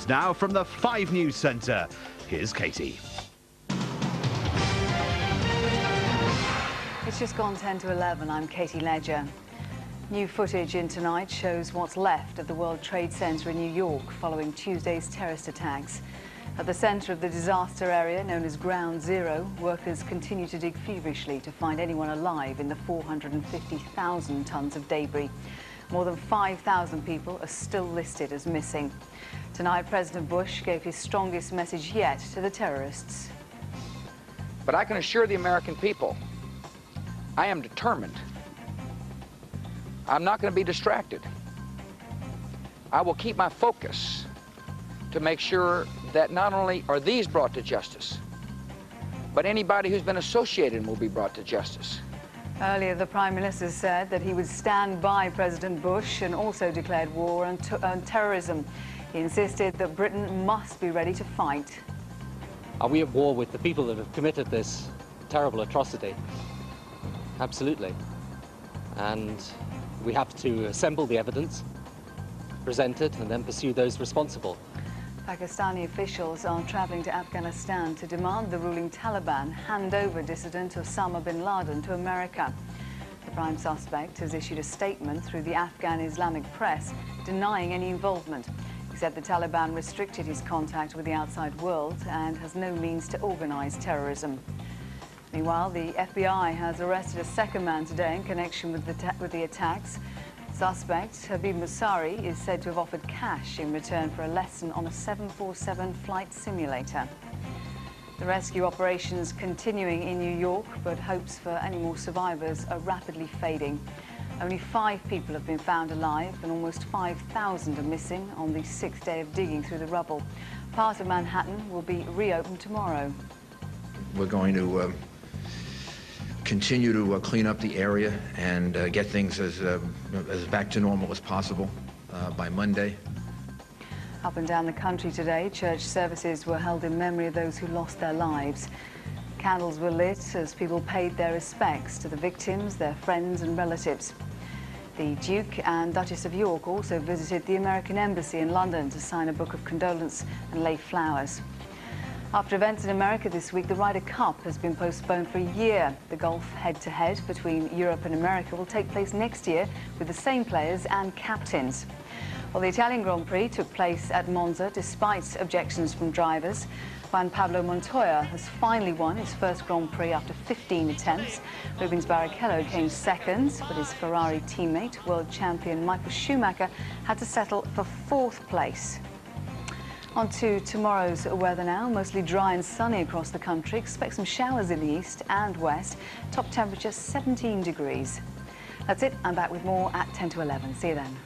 news now from the 5 News Centre. Here's Katie. It's just gone 10 to 11. I'm Katie Ledger. New footage in tonight shows what's left of the World Trade Center in New York following Tuesday's terrorist attacks. At the center of the disaster area, known as Ground Zero, workers continue to dig feverishly to find anyone alive in the 450,000 tons of debris. More than 5,000 people are still listed as missing. Tonight, President Bush gave his strongest message yet to the terrorists. But I can assure the American people, I am determined. I'm not going to be distracted. I will keep my focus to make sure that not only are these brought to justice, but anybody who's been associated will be brought to justice. Earlier, the Prime Minister said that he would stand by President Bush and also declared war on terrorism. He insisted that Britain must be ready to fight. Are we at war with the people that have committed this terrible atrocity? Absolutely. And we have to assemble the evidence, present it, and then pursue those responsible. Pakistani officials are traveling to Afghanistan to demand the ruling Taliban hand over dissident Osama bin Laden to America. The prime suspect has issued a statement through the Afghan Islamic press denying any involvement. He said the Taliban restricted his contact with the outside world and has no means to organize terrorism. Meanwhile, the FBI has arrested a second man today in connection with the attacks. Suspect Habib Musari is said to have offered cash in return for a lesson on a 747 flight simulator. The rescue operations continuing in New York, but hopes for any more survivors are rapidly fading. Only 5 people have been found alive and almost 5,000 are missing on the 6th day of digging through the rubble. Part of Manhattan will be reopened tomorrow. We're going to continue to clean up the area and get things as back to normal as possible by Monday. Up and down the country today, church services were held in memory of those who lost their lives. Candles were lit as people paid their respects to the victims, their friends and relatives. The Duke and Duchess of York also visited the American Embassy in London to sign a book of condolence and lay flowers. After events in America this week, the Ryder Cup has been postponed for a year. The golf head-to-head between Europe and America will take place next year with the same players and captains. Well, the Italian Grand Prix took place at Monza despite objections from drivers. Juan Pablo Montoya has finally won his first Grand Prix after 15 attempts. Rubens Barrichello came second, but his Ferrari teammate, world champion Michael Schumacher, had to settle for 4th place. On to tomorrow's weather now. Mostly dry and sunny across the country. Expect some showers in the east and west. Top temperature 17 degrees. That's it. I'm back with more at 10 to 11. See you then.